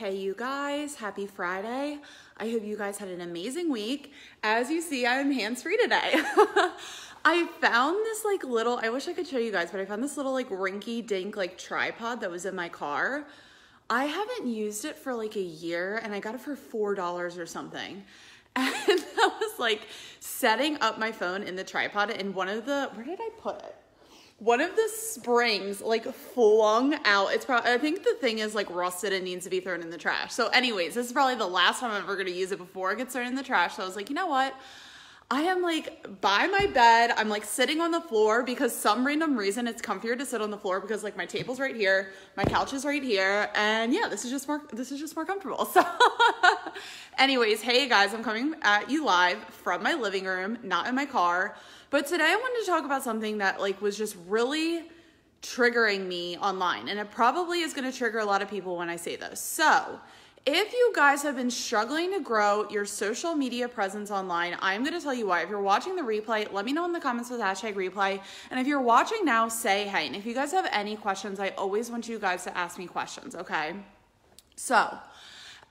Hey you guys, happy Friday. I hope you guys had an amazing week. As you see, I'm hands-free today. I found this I wish I could show you guys, but I found this little rinky-dink tripod that was in my car. I haven't used it for a year and I got it for $4 or something. And I was setting up my phone in the tripod and where did I put it? One of the springs flung out. I think the thing is rusted and needs to be thrown in the trash. So anyways, this is probably the last time I'm ever gonna use it before it gets thrown in the trash. So I was like, you know what? I am by my bed. I'm sitting on the floor because some random reason it's comfier to sit on the floor because my table's right here, my couch is right here, and yeah, this is just more comfortable. So anyways, hey guys, I'm coming at you live from my living room, not in my car. But today I wanted to talk about something that was just really triggering me online, and it probably is going to trigger a lot of people when I say this. So if you guys have been struggling to grow your social media presence online, I'm going to tell you why. If you're watching the replay, let me know in the comments with #replay. And if you're watching now, say hey. And if you guys have any questions, I always want you guys to ask me questions, okay? So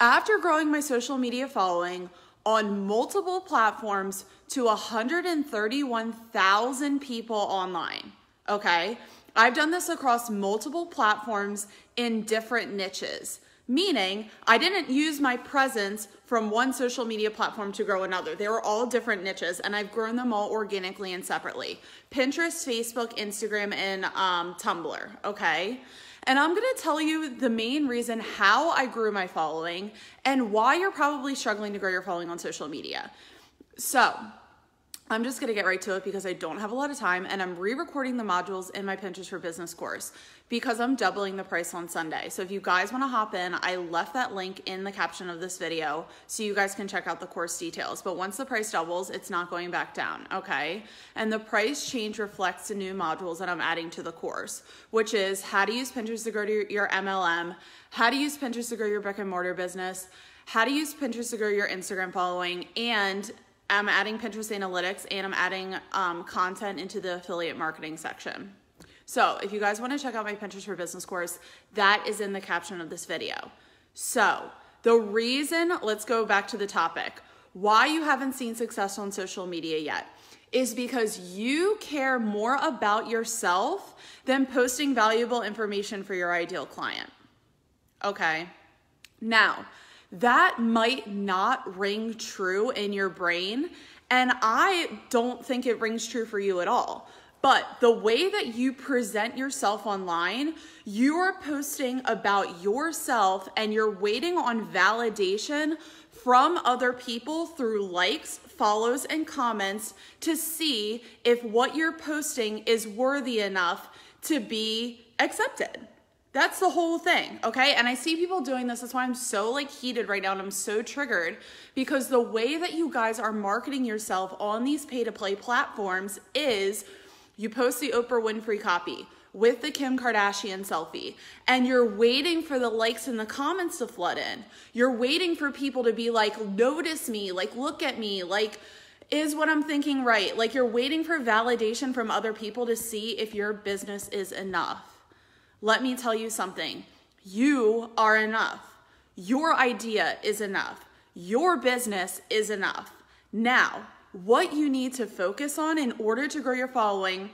after growing my social media following on multiple platforms to 131,000 people online, okay? I've done this across multiple platforms in different niches. Meaning, I didn't use my presence from one social media platform to grow another. They were all different niches, and I've grown them all organically and separately. Pinterest, Facebook, Instagram, and Tumblr, okay? And I'm gonna tell you the main reason how I grew my following and why you're probably struggling to grow your following on social media. So I'm just gonna get right to it because I don't have a lot of time, and I'm re-recording the modules in my Pinterest for Business course because I'm doubling the price on Sunday. So if you guys wanna hop in, I left that link in the caption of this video so you guys can check out the course details. But once the price doubles, it's not going back down, okay? And the price change reflects the new modules that I'm adding to the course, which is how to use Pinterest to grow your MLM, how to use Pinterest to grow your brick and mortar business, how to use Pinterest to grow your Instagram following, and I'm adding Pinterest analytics, and I'm adding content into the affiliate marketing section. So if you guys want to check out my Pinterest for Business course, that is in the caption of this video. So the reason, let's go back to the topic, why you haven't seen success on social media yet is because you care more about yourself than posting valuable information for your ideal client. Okay, now, that might not ring true in your brain, and I don't think it rings true for you at all. But the way that you present yourself online, you are posting about yourself and you're waiting on validation from other people through likes, follows, and comments to see if what you're posting is worthy enough to be accepted. That's the whole thing, okay? And I see people doing this. That's why I'm so heated right now and I'm so triggered, because the way that you guys are marketing yourself on these pay-to-play platforms is you post the Oprah Winfrey copy with the Kim Kardashian selfie, and you're waiting for the likes and the comments to flood in. You're waiting for people to be notice me, look at me, is what I'm thinking right? You're waiting for validation from other people to see if your business is enough. Let me tell you something. You are enough. Your idea is enough. Your business is enough. Now, what you need to focus on in order to grow your following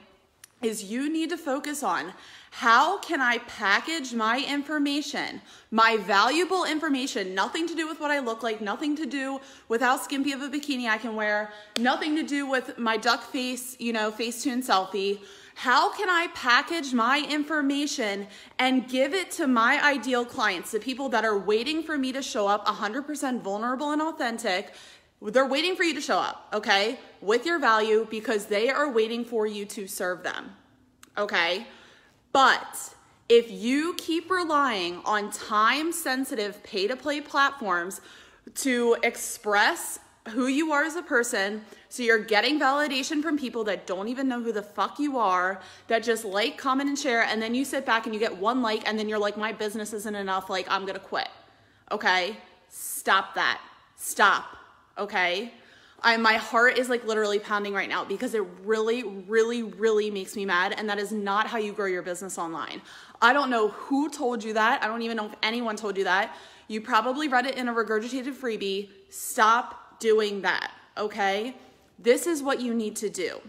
is you need to focus on how can I package my information, my valuable information, nothing to do with what I look like, nothing to do with how skimpy of a bikini I can wear, nothing to do with my duck face, Facetune selfie. How can I package my information and give it to my ideal clients, the people that are waiting for me to show up 100% vulnerable and authentic? They're waiting for you to show up, okay, with your value because they are waiting for you to serve them, okay? But if you keep relying on time-sensitive pay-to-play platforms to express who you are as a person, so you're getting validation from people that don't even know who the fuck you are, that just like, comment, and share, and then you sit back and you get one like, and then you're like, my business isn't enough, I'm gonna quit, okay? Stop that. Stop, okay? My heart is literally pounding right now because it really, really, really makes me mad, and that is not how you grow your business online. I don't know who told you that. I don't even know if anyone told you that. You probably read it in a regurgitated freebie. Stop doing that, okay? This is what you need to do.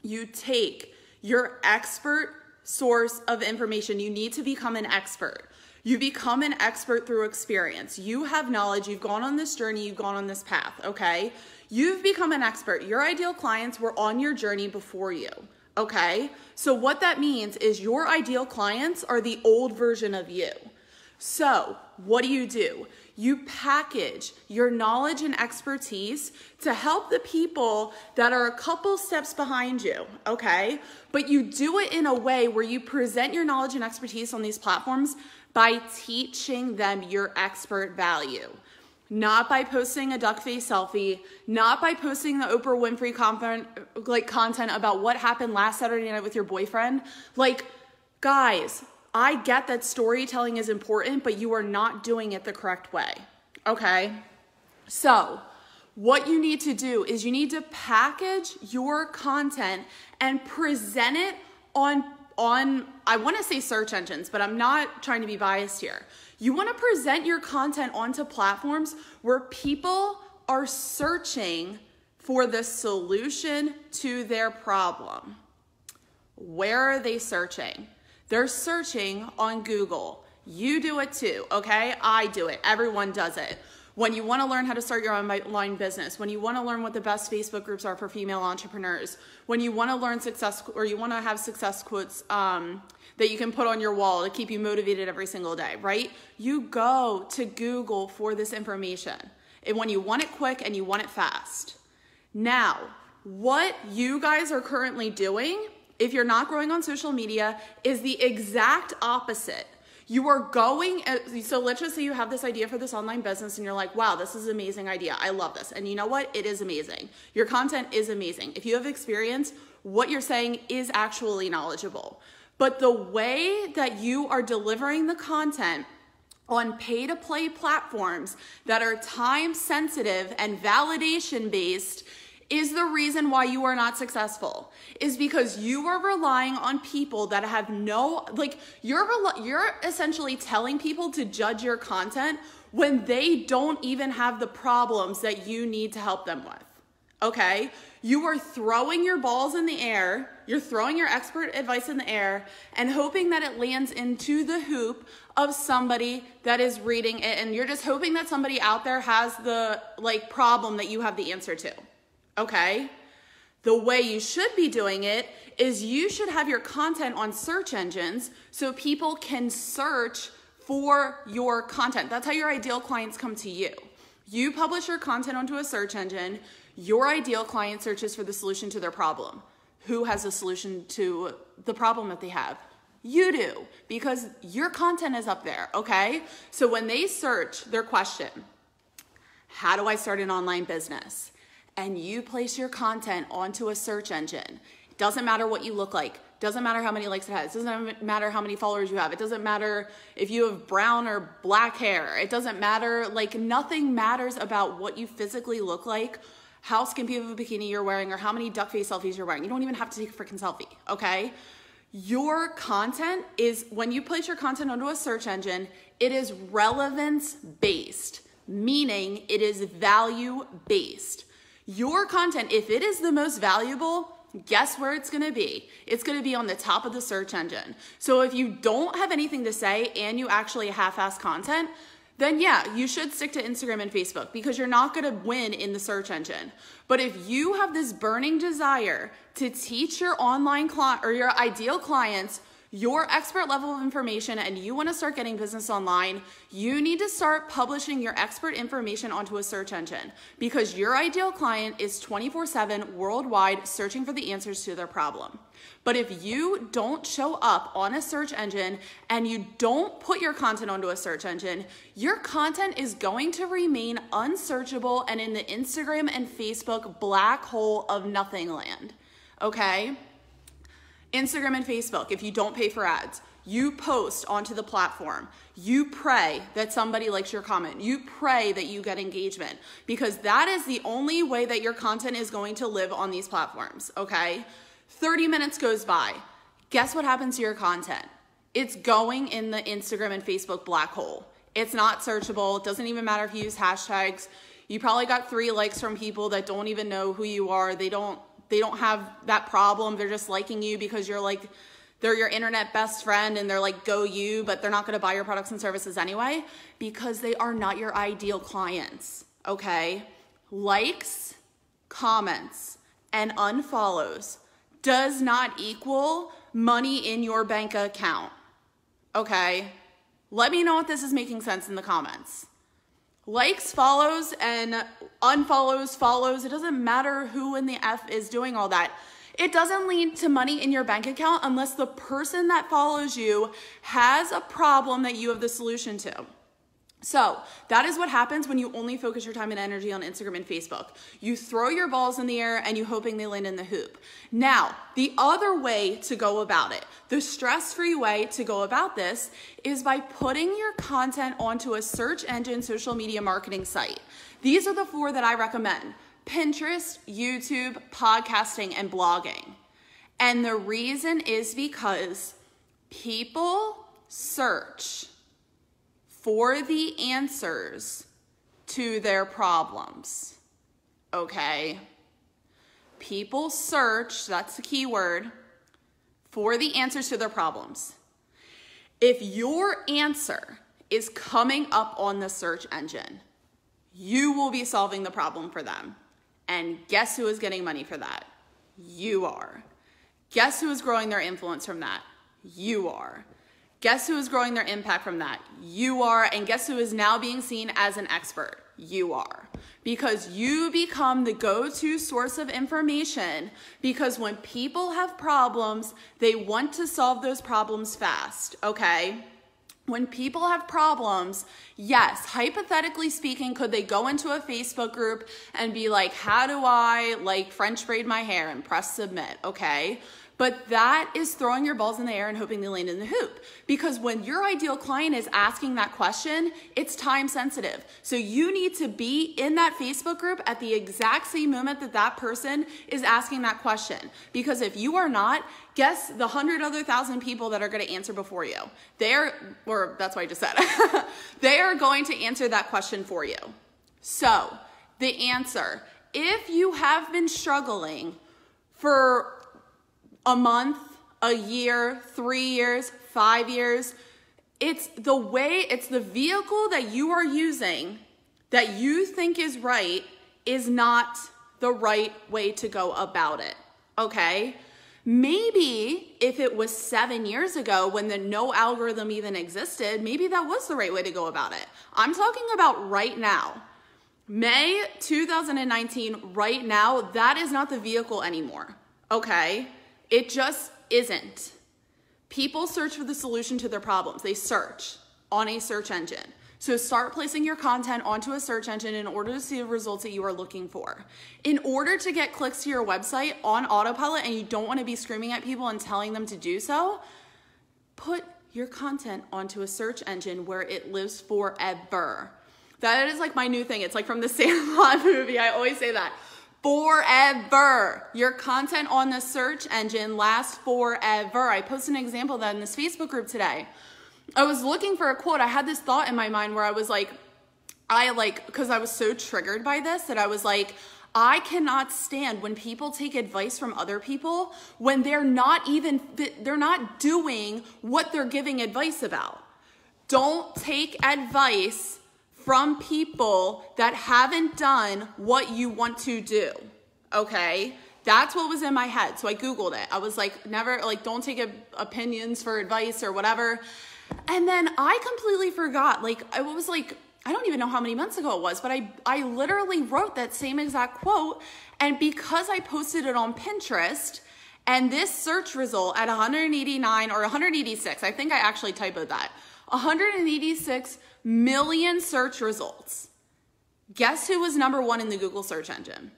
You take your expert source of information. You need to become an expert. You become an expert through experience. You have knowledge. You've gone on this journey. You've gone on this path, okay? You've become an expert. Your ideal clients were on your journey before you, okay? So what that means is your ideal clients are the old version of you. So what do? You package your knowledge and expertise to help the people that are a couple steps behind you, okay? But you do it in a way where you present your knowledge and expertise on these platforms by teaching them your expert value. Not by posting a duck face selfie, not by posting the Oprah Winfrey content about what happened last Saturday night with your boyfriend. Like, guys, I get that storytelling is important, but you are not doing it the correct way, okay? So what you need to do is you need to package your content and present it on I want to say search engines, but I'm not trying to be biased here. You want to present your content onto platforms where people are searching for the solution to their problem. Where are they searching? They're searching on Google. You do it too, okay? I do it. Everyone does it. When you want to learn how to start your online business, when you want to learn what the best Facebook groups are for female entrepreneurs, when you want to learn success, or you want to have success quotes that you can put on your wall to keep you motivated every single day, right? You go to Google for this information. And when you want it quick and you want it fast. Now, what you guys are currently doing, if you're not growing on social media, is the exact opposite. You are going, so let's just say you have this idea for this online business and you're like, wow, this is an amazing idea. I love this. And you know what? It is amazing. Your content is amazing. If you have experience, what you're saying is actually knowledgeable. But the way that you are delivering the content on pay-to-play platforms that are time sensitive and validation based is the reason why you are not successful, is because you are relying on people that have no, like, you're essentially telling people to judge your content when they don't even have the problems that you need to help them with, okay? You are throwing your balls in the air, you're throwing your expert advice in the air and hoping that it lands into the hoop of somebody that is reading it, and you're just hoping that somebody out there has the, like, problem that you have the answer to. Okay? The way you should be doing it is you should have your content on search engines so people can search for your content. That's how your ideal clients come to you. You publish your content onto a search engine, your ideal client searches for the solution to their problem. Who has a solution to the problem that they have? You do, because your content is up there, okay? So when they search their question, how do I start an online business? And you place your content onto a search engine. It doesn't matter what you look like. Doesn't matter how many likes it has. It doesn't matter how many followers you have. It doesn't matter if you have brown or black hair. It doesn't matter, like, nothing matters about what you physically look like, how skimpy of a bikini you're wearing, or how many duck face selfies you're wearing. You don't even have to take a freaking selfie, okay? Your content is, when you place your content onto a search engine, it is relevance-based, meaning it is value-based. Your content, if it is the most valuable, guess where it's gonna be? It's gonna be on the top of the search engine. So if you don't have anything to say and you actually half-ass content, then yeah, you should stick to Instagram and Facebook because you're not gonna win in the search engine. But if you have this burning desire to teach your online client or your ideal clients your expert level of information and you want to start getting business online, you need to start publishing your expert information onto a search engine because your ideal client is 24/7 worldwide searching for the answers to their problem. But if you don't show up on a search engine and you don't put your content onto a search engine, your content is going to remain unsearchable and in the Instagram and Facebook black hole of nothing land, okay? Instagram and Facebook, if you don't pay for ads, you post onto the platform. You pray that somebody likes your comment. You pray that you get engagement because that is the only way that your content is going to live on these platforms, okay? 30 minutes goes by. Guess what happens to your content? it's going in the Instagram and Facebook black hole. It's not searchable. It doesn't even matter if you use hashtags. You probably got 3 likes from people that don't even know who you are. They don't have that problem. They're just liking you because you're like, they're your internet best friend and they're like, go you, but they're not going to buy your products and services anyway because they are not your ideal clients, okay? Likes, comments, and unfollows does not equal money in your bank account, okay? Let me know if this is making sense in the comments. Likes, follows, and unfollows, follows. It doesn't matter who in the F is doing all that. It doesn't lead to money in your bank account unless the person that follows you has a problem that you have the solution to. So that is what happens when you only focus your time and energy on Instagram and Facebook. You throw your balls in the air and you hoping they land in the hoop. Now, the other way to go about it, the stress-free way to go about this is by putting your content onto a search engine social media marketing site. These are the 4 that I recommend: Pinterest, YouTube, podcasting, and blogging. And the reason is because people search for the answers to their problems, okay? People search, that's the key word, for the answers to their problems. If your answer is coming up on the search engine, you will be solving the problem for them. And guess who is getting money for that? You are. Guess who is growing their influence from that? You are. Guess who is growing their impact from that? You are. And guess who is now being seen as an expert? You are. Because you become the go-to source of information, because when people have problems, they want to solve those problems fast, okay? When people have problems, yes, hypothetically speaking, could they go into a Facebook group and be like, how do I like French braid my hair and press submit, okay? But that is throwing your balls in the air and hoping they land in the hoop. Because when your ideal client is asking that question, it's time sensitive. So you need to be in that Facebook group at the exact same moment that that person is asking that question. Because if you are not, guess the 100,000 people that are going to answer before you. That's what I just said. They are going to answer that question for you. So the answer, if you have been struggling for a month, a year, 3 years, 5 years, it's the vehicle that you are using that you think is right is not the right way to go about it, okay? Maybe if it was 7 years ago when the no algorithm even existed, maybe that was the right way to go about it. I'm talking about right now. May 2019, right now, that is not the vehicle anymore, okay? It just isn't. People search for the solution to their problems. They search on a search engine. So start placing your content onto a search engine in order to see the results that you are looking for. In order to get clicks to your website on autopilot and you don't want to be screaming at people and telling them to do so, put your content onto a search engine where it lives forever. That is like my new thing. It's like from the Sandlot movie. I always say that. Forever. Your content on the search engine lasts forever. I posted an example of that in this Facebook group today. I was looking for a quote. I had this thought in my mind where I was like, because I was so triggered by this that I was like, I cannot stand when people take advice from other people when they're not doing what they're giving advice about. Don't take advice from people that haven't done what you want to do, okay? That's what was in my head, so I Googled it. I was like, don't take opinions for advice or whatever. And then I completely forgot, I don't even know how many months ago it was, but I literally wrote that same exact quote, and because I posted it on Pinterest, and this search result at 189 or 186, I think I actually typoed that, 186 million search results. Guess who was #1 in the Google search engine?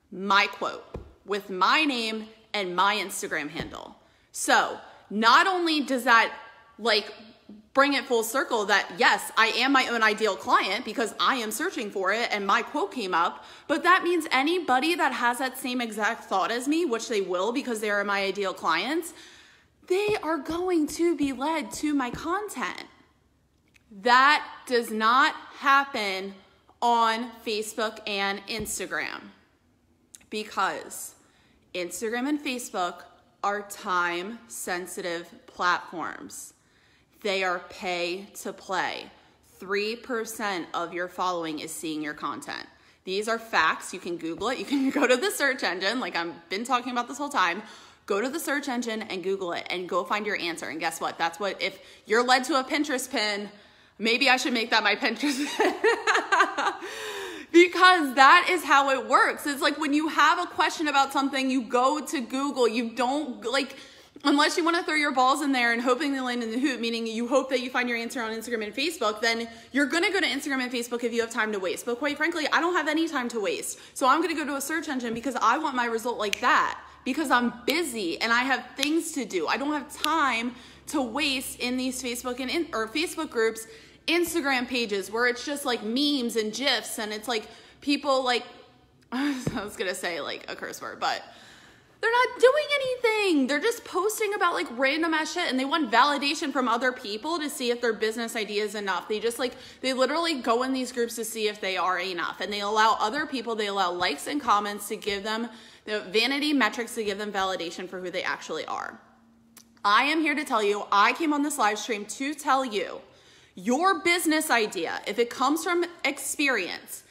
My quote with my name and my Instagram handle. So not only does that bring it full circle that yes, I am my own ideal client because I am searching for it and my quote came up, but that means anybody that has that same exact thought as me, which they will because they are my ideal clients, they are going to be led to my content. That does not happen on Facebook and Instagram because Instagram and Facebook are time-sensitive platforms. They are pay to play. 3% of your following is seeing your content. These are facts. You can Google it. You can go to the search engine, like I've been talking about this whole time. Go to the search engine and Google it and go find your answer. And guess what? That's what, if you're led to a Pinterest pin, maybe I should make that my Pinterest pin. Because that is how it works. It's like when you have a question about something, you go to Google. You don't, like, unless you want to throw your balls in there and hoping they land in the hoop, meaning you hope that you find your answer on Instagram and Facebook, then you're going to go to Instagram and Facebook if you have time to waste. But quite frankly, I don't have any time to waste. So I'm going to go to a search engine because I want my result like that, because I'm busy and I have things to do. I don't have time to waste in these Facebook and or Facebook groups, Instagram pages where it's just like memes and GIFs and it's like people like, I was going to say like a curse word, but they're not doing anything. They're just posting about like random ass shit and they want validation from other people to see if their business idea is enough. They just like, they literally go in these groups to see if they are enough, and they allow other people, they allow likes and comments to give them the vanity metrics to give them validation for who they actually are. I am here to tell you, I came on this live stream to tell you your business idea, if it comes from experience,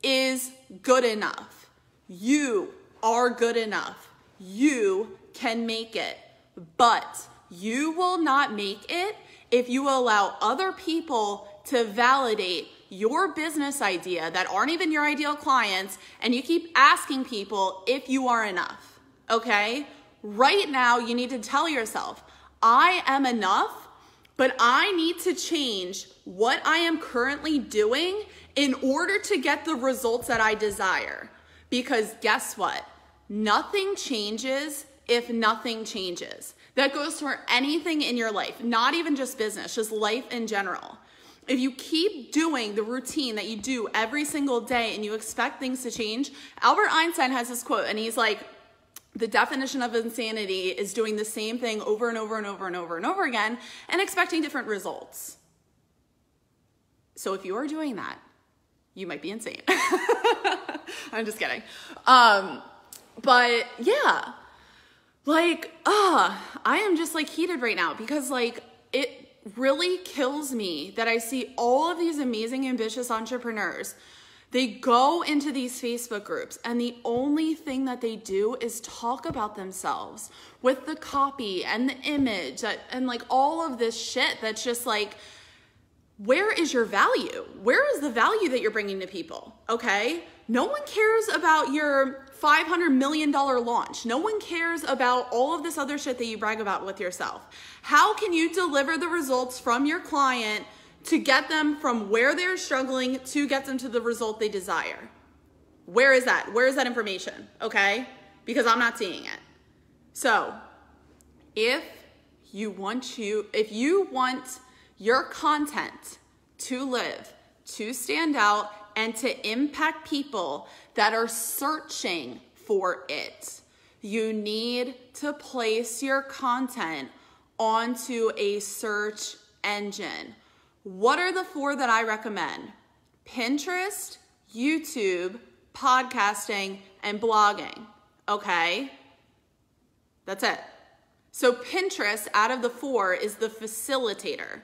is good enough. You are good enough. You can make it, but you will not make it if you allow other people to validate your business idea that aren't even your ideal clients, and you keep asking people if you are enough, okay? Right now, you need to tell yourself, I am enough, but I need to change what I am currently doing in order to get the results that I desire. Because guess what? Nothing changes if nothing changes. That goes for anything in your life, not even just business, just life in general. If you keep doing the routine that you do every single day and you expect things to change, Albert Einstein has this quote and he's like, the definition of insanity is doing the same thing over and over and over and over and over again and expecting different results. So if you are doing that, you might be insane. I'm just kidding. But yeah, like, I am just like heated right now because like it really kills me that I see all of these amazing, ambitious entrepreneurs. They go into these Facebook groups and the only thing that they do is talk about themselves with the copy and the image and like all of this shit that's just like, where is your value? Where is the value that you're bringing to people? Okay? No one cares about your $500 million launch. No one cares about all of this other shit that you brag about with yourself. How can you deliver the results from your client to get them from where they're struggling to get them to the result they desire? Where is that? Where is that information? Okay? Because I'm not seeing it. So if you want your content to live, to stand out, and to impact people that are searching for it, you need to place your content onto a search engine. What are the 4 that I recommend? Pinterest, YouTube, podcasting, and blogging. Okay? That's it. So Pinterest, out of the 4, is the facilitator,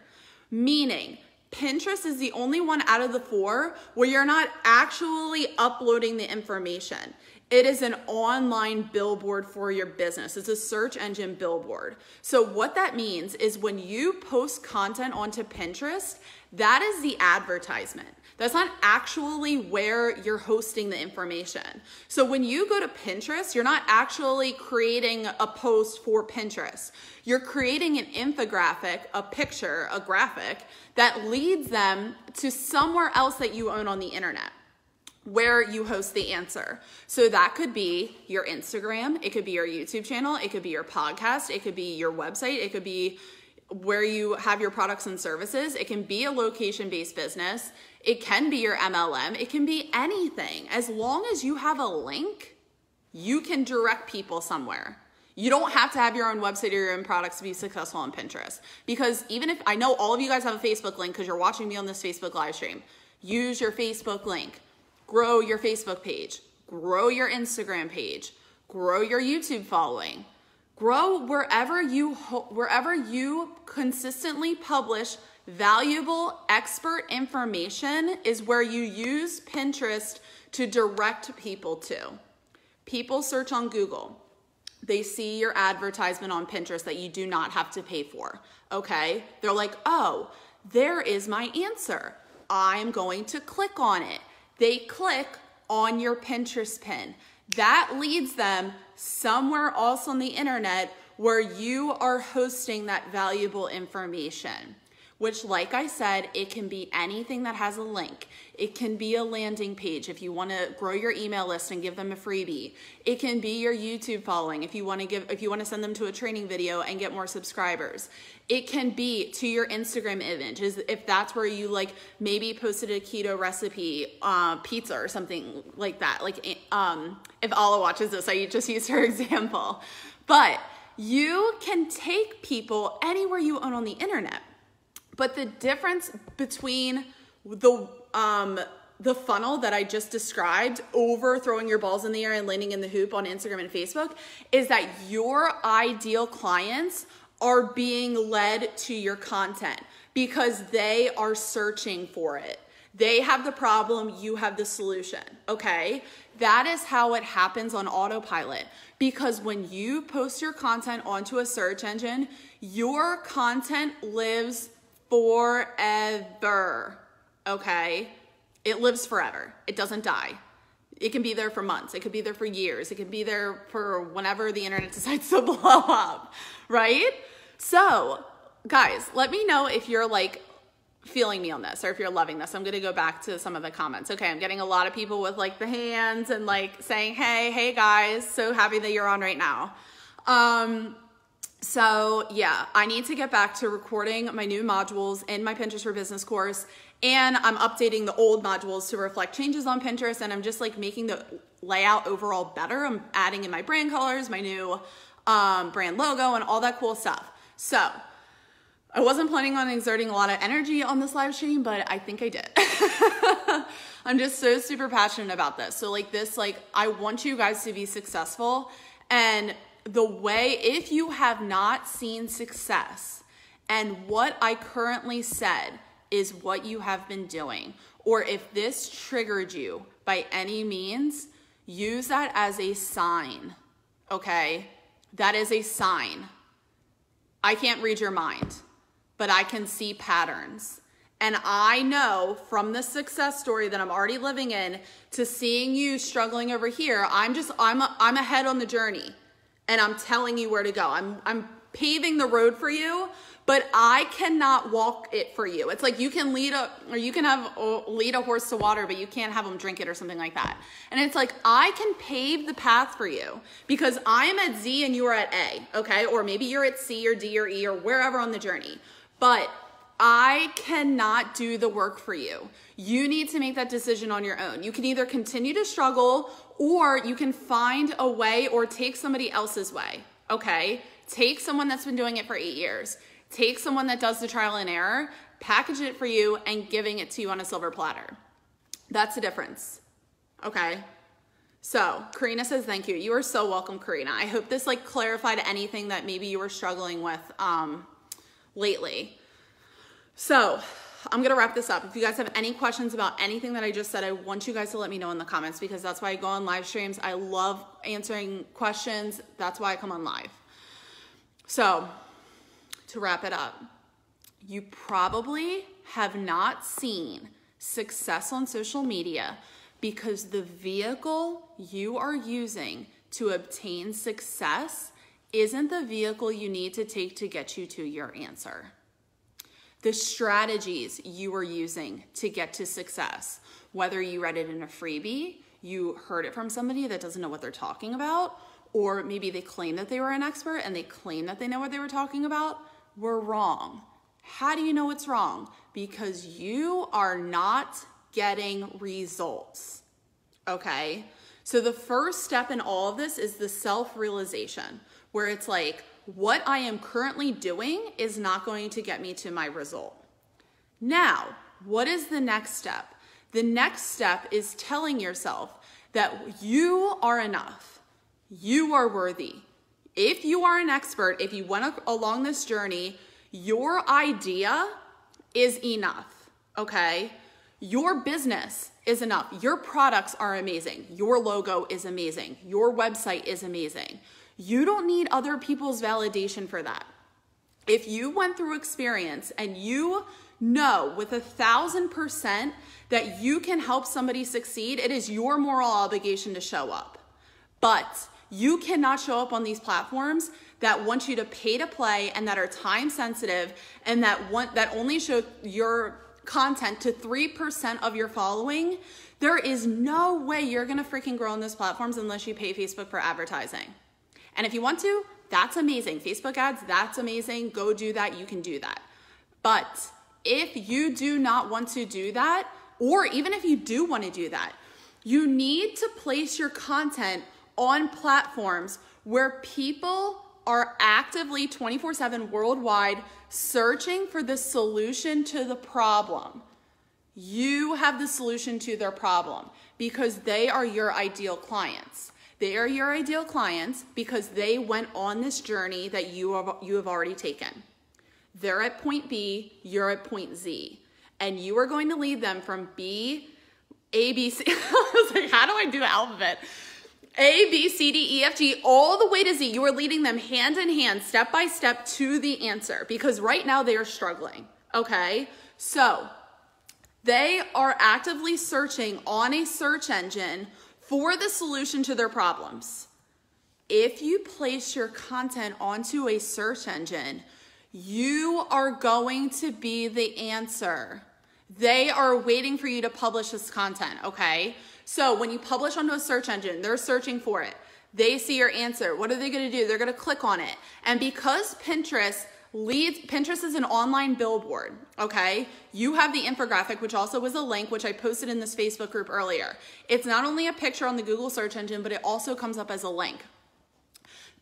meaning Pinterest is the only one out of the 4 where you're not actually uploading the information. It is an online billboard for your business. It's a search engine billboard. So what that means is when you post content onto Pinterest, that is the advertisement. That's not actually where you're hosting the information. So when you go to Pinterest, you're not actually creating a post for Pinterest. You're creating an infographic, a picture, a graphic that leads them to somewhere else that you own on the internet, where you host the answer. So that could be your Instagram, it could be your YouTube channel, it could be your podcast, it could be your website, it could be where you have your products and services, it can be a location-based business, it can be your MLM, it can be anything. As long as you have a link, you can direct people somewhere. You don't have to have your own website or your own products to be successful on Pinterest. Because even if, I know all of you guys have a Facebook link because you're watching me on this Facebook live stream. Use your Facebook link. Grow your Facebook page. Grow your Instagram page. Grow your YouTube following. Grow wherever you consistently publish valuable expert information is where you use Pinterest to direct people to. People search on Google. They see your advertisement on Pinterest that you do not have to pay for, okay? They're like, oh, there is my answer. I'm going to click on it. They click on your Pinterest pin. That leads them somewhere else on the internet where you are hosting that valuable information, which, like I said, it can be anything that has a link. It can be a landing page if you want to grow your email list and give them a freebie. It can be your YouTube following if you want to send them to a training video and get more subscribers. It can be to your Instagram image if that's where you like maybe posted a keto recipe, pizza or something like that. Like if Ala watches this, I just used her example. But you can take people anywhere you own on the internet. But the difference between the funnel that I just described over throwing your balls in the air and landing in the hoop on Instagram and Facebook is that your ideal clients are being led to your content because they are searching for it. They have the problem, you have the solution, okay? That is how it happens on autopilot, because when you post your content onto a search engine, your content lives forever, okay? It lives forever. It doesn't die. It can be there for months. It could be there for years. It can be there for whenever the internet decides to blow up, right? So, guys, let me know if you're like feeling me on this or if you're loving this. I'm going to go back to some of the comments. Okay, I'm getting a lot of people with like the hands and like saying, hey guys, so happy that you're on right now. So yeah, I need to get back to recording my new modules in my Pinterest for Business course, and I'm updating the old modules to reflect changes on Pinterest, and I'm just like making the layout overall better. I'm adding in my brand colors, my new brand logo, and all that cool stuff. So I wasn't planning on exerting a lot of energy on this live stream, but I think I did. I'm just so super passionate about this. So like this, like I want you guys to be successful, and the way, if you have not seen success and what I currently said is what you have been doing, or if this triggered you by any means, use that as a sign, okay? That is a sign. I can't read your mind, but I can see patterns. And I know from the success story that I'm already living in to seeing you struggling over here, I'm ahead on the journey. And I'm telling you where to go. I'm paving the road for you, but I cannot walk it for you. It's like you can lead a horse to water, but you can't have them drink it or something like that. And it's like, I can pave the path for you because I'm at Z and you are at A, okay? Or maybe you're at C or D or E or wherever on the journey. But I cannot do the work for you. You need to make that decision on your own. You can either continue to struggle or you can find a way or take somebody else's way, okay? Take someone that's been doing it for 8 years. Take someone that does the trial and error, package it for you, and giving it to you on a silver platter. That's the difference, okay? So, Karina says, thank you. You are so welcome, Karina. I hope this like clarified anything that maybe you were struggling with lately. So, I'm going to wrap this up. If you guys have any questions about anything that I just said, I want you guys to let me know in the comments because that's why I go on live streams. I love answering questions. That's why I come on live. So, to wrap it up, you probably have not seen success on social media because the vehicle you are using to obtain success isn't the vehicle you need to take to get you to your answer. The strategies you are using to get to success, whether you read it in a freebie, you heard it from somebody that doesn't know what they're talking about, or maybe they claim that they were an expert and they claim that they know what they were talking about, were wrong. How do you know it's wrong? Because you are not getting results, okay? So the first step in all of this is the self-realization. where it's like, what I am currently doing is not going to get me to my result. Now, what is the next step? The next step is telling yourself that you are enough. You are worthy. If you are an expert, if you went along this journey, your idea is enough, okay? Your business is enough. Your products are amazing. Your logo is amazing. Your website is amazing. You don't need other people's validation for that. If you went through experience and you know with 1,000% that you can help somebody succeed, it is your moral obligation to show up. But you cannot show up on these platforms that want you to pay to play and that are time sensitive and that only show your content to 3% of your following. There is no way you're gonna freaking grow on those platforms unless you pay Facebook for advertising. And if you want to, that's amazing. Facebook ads, that's amazing. Go do that, you can do that. But if you do not want to do that, or even if you do want to do that, you need to place your content on platforms where people are actively 24/7 worldwide searching for the solution to the problem. You have the solution to their problem because they are your ideal clients. They are your ideal clients because they went on this journey that you have already taken. They're at point B, you're at point Z. And you are going to lead them from B, A, B, C. I was like, how do I do the alphabet? A, B, C, D, E, F, G, all the way to Z. You are leading them hand in hand, step by step to the answer because right now they are struggling, okay? So they are actively searching on a search engine for the solution to their problems. If you place your content onto a search engine, you are going to be the answer. They are waiting for you to publish this content, okay? So when you publish onto a search engine, they're searching for it. They see your answer. What are they gonna do? They're gonna click on it. And because Pinterest is an online billboard, okay? You have the infographic, which also was a link, which I posted in this Facebook group earlier. It's not only a picture on the Google search engine, but it also comes up as a link.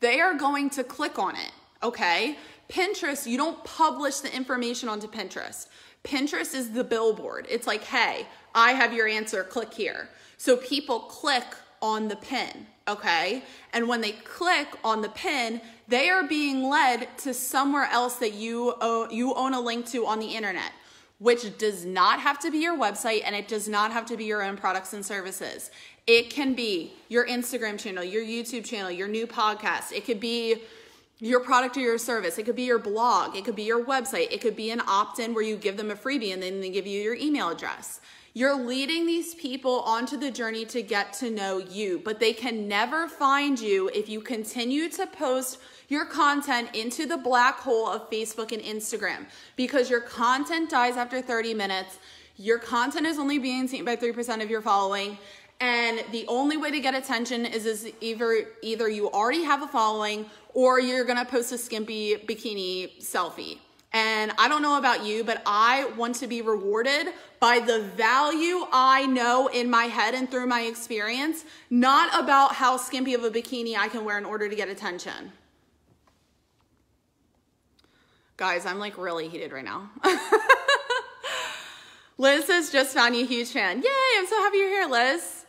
They are going to click on it, okay? Pinterest, you don't publish the information onto Pinterest. Pinterest is the billboard. It's like, hey, I have your answer, click here. So people click on the pin, okay? And when they click on the pin, they are being led to somewhere else that you own a link to on the internet, which does not have to be your website and it does not have to be your own products and services. It can be your Instagram channel, your YouTube channel, your new podcast. It could be your product or your service. It could be your blog. It could be your website. It could be an opt-in where you give them a freebie and then they give you your email address. You're leading these people onto the journey to get to know you, but they can never find you if you continue to post your content into the black hole of Facebook and Instagram because your content dies after 30 minutes. Your content is only being seen by 3% of your following. And the only way to get attention is either you already have a following or you're gonna post a skimpy bikini selfie. And I don't know about you, but I want to be rewarded by the value I know in my head and through my experience, not about how skimpy of a bikini I can wear in order to get attention. Guys, I'm like really heated right now. Liz says, just found you, huge fan. Yay, I'm so happy you're here, Liz.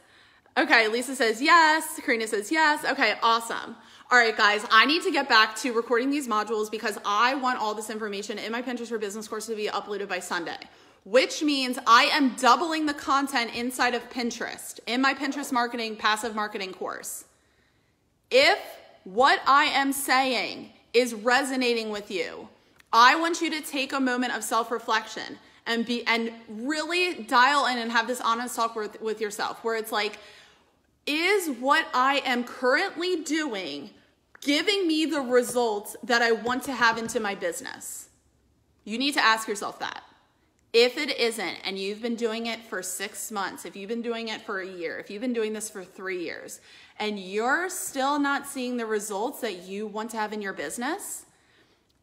Okay, Lisa says yes. Karina says yes. Okay, awesome. All right, guys, I need to get back to recording these modules because I want all this information in my Pinterest for Business course to be uploaded by Sunday, which means I am doubling the content inside of Pinterest in my Pinterest marketing, passive marketing course. If what I am saying is resonating with you, I want you to take a moment of self-reflection and really dial in and have this honest talk with yourself where it's like, is what I am currently doing giving me the results that I want to have into my business? You need to ask yourself that. If it isn't, and you've been doing it for 6 months, if you've been doing it for a year, if you've been doing this for 3 years, and you're still not seeing the results that you want to have in your business,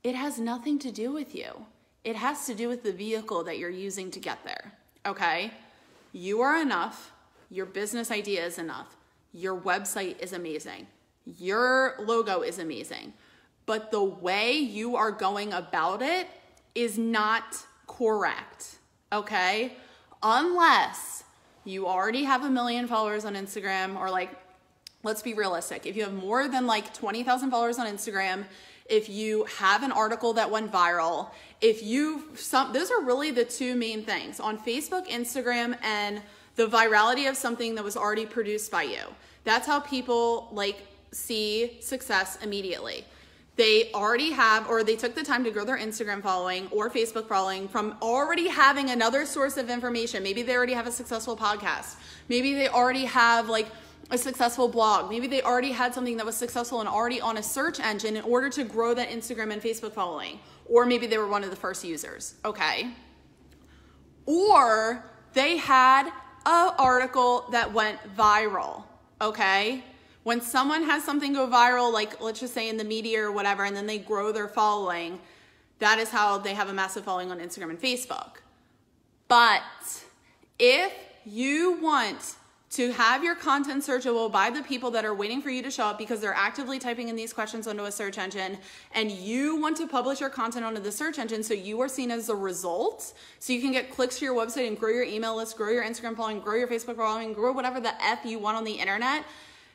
it has nothing to do with you. It has to do with the vehicle that you're using to get there, okay? You are enough. Your business idea is enough. Your website is amazing. Your logo is amazing, but the way you are going about it is not correct, okay? Unless you already have 1 million followers on Instagram, or like, let's be realistic. If you have more than like 20,000 followers on Instagram, if you have an article that went viral, those are really the two main things on Facebook, Instagram, and the virality of something that was already produced by you. That's how people like see success immediately. They already have, or they took the time to grow their Instagram following or Facebook following from already having another source of information. Maybe they already have a successful podcast. Maybe they already have like a successful blog. Maybe they already had something that was successful and already on a search engine in order to grow that Instagram and Facebook following. Or maybe they were one of the first users, okay? Or they had an article that went viral, okay? When someone has something go viral, like let's just say in the media or whatever, and then they grow their following, that is how they have a massive following on Instagram and Facebook. But if you want to have your content searchable by the people that are waiting for you to show up because they're actively typing in these questions onto a search engine, and you want to publish your content onto the search engine so you are seen as a result, so you can get clicks to your website and grow your email list, grow your Instagram following, grow your Facebook following, grow whatever the F you want on the internet,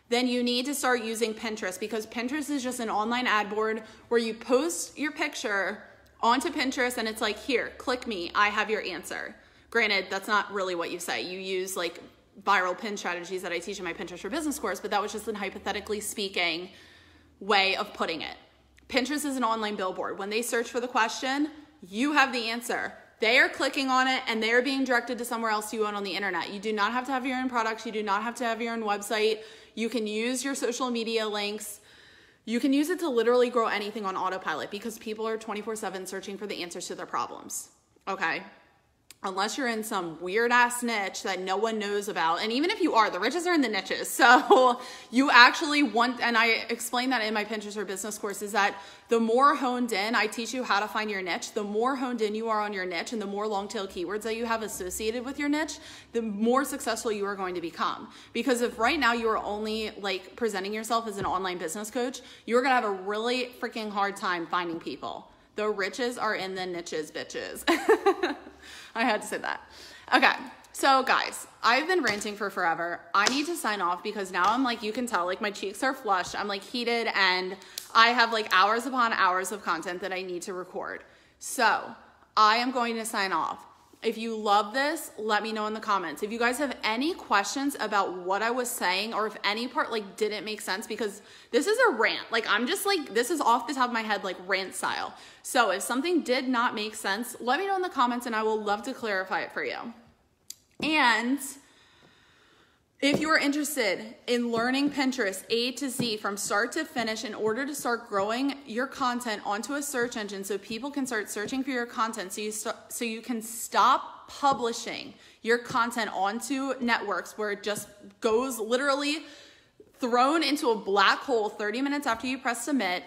then you need to start using Pinterest, because Pinterest is just an online ad board where you post your picture onto Pinterest and it's like, here, click me, I have your answer. Granted, that's not really what you say. You use like viral pin strategies that I teach in my Pinterest for Business course, but that was just a hypothetically speaking way of putting it. Pinterest is an online billboard. When they search for the question, you have the answer. They are clicking on it and they are being directed to somewhere else you own on the internet. You do not have to have your own products. You do not have to have your own website. You can use your social media links. You can use it to literally grow anything on autopilot, because people are 24/7 searching for the answers to their problems, okay? Unless you're in some weird ass niche that no one knows about. And even if you are, the riches are in the niches. So you actually want, and I explain that in my Pinterest for Business course, is that the more honed in, I teach you how to find your niche, the more honed in you are on your niche and the more long tail keywords that you have associated with your niche, the more successful you are going to become. Because if right now you are only like presenting yourself as an online business coach, you're gonna have a really freaking hard time finding people. The riches are in the niches, bitches. I had to say that. Okay, so guys, I've been ranting for forever. I need to sign off because now I'm like, you can tell, like my cheeks are flushed. I'm like heated and I have like hours upon hours of content that I need to record. So I am going to sign off. If you love this, let me know in the comments. If you guys have any questions about what I was saying, or if any part like didn't make sense, because this is a rant. Like I'm just like, this is off the top of my head, like rant style. So if something did not make sense, let me know in the comments and I will love to clarify it for you. And if you are interested in learning Pinterest A to Z from start to finish in order to start growing your content onto a search engine so people can start searching for your content, so you can stop publishing your content onto networks where it just goes literally thrown into a black hole 30 minutes after you press submit,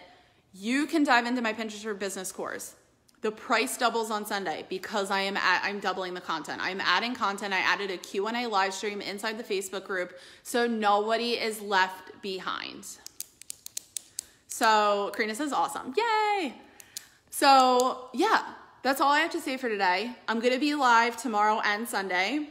you can dive into my Pinterest for Business course. The price doubles on Sunday because I'm doubling the content. I'm adding content. I added a Q&A live stream inside the Facebook group, so nobody is left behind. So Karina says awesome. Yay! So yeah, that's all I have to say for today. I'm gonna be live tomorrow and Sunday,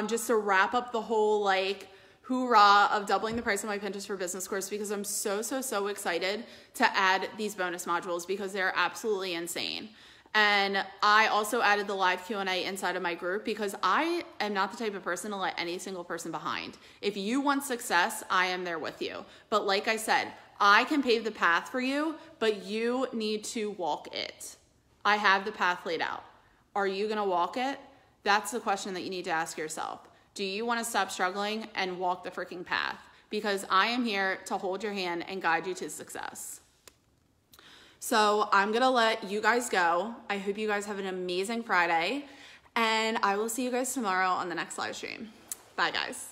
just to wrap up the whole like hoorah of doubling the price of my Pinterest for Business course, because I'm so excited to add these bonus modules because they're absolutely insane. And I also added the live Q&A inside of my group because I am not the type of person to let any single person behind. If you want success, I am there with you. But like I said, I can pave the path for you, but you need to walk it. I have the path laid out. Are you gonna walk it? That's the question that you need to ask yourself. Do you wanna stop struggling and walk the freaking path? Because I am here to hold your hand and guide you to success. So I'm gonna let you guys go. I hope you guys have an amazing Friday, and I will see you guys tomorrow on the next live stream. Bye guys.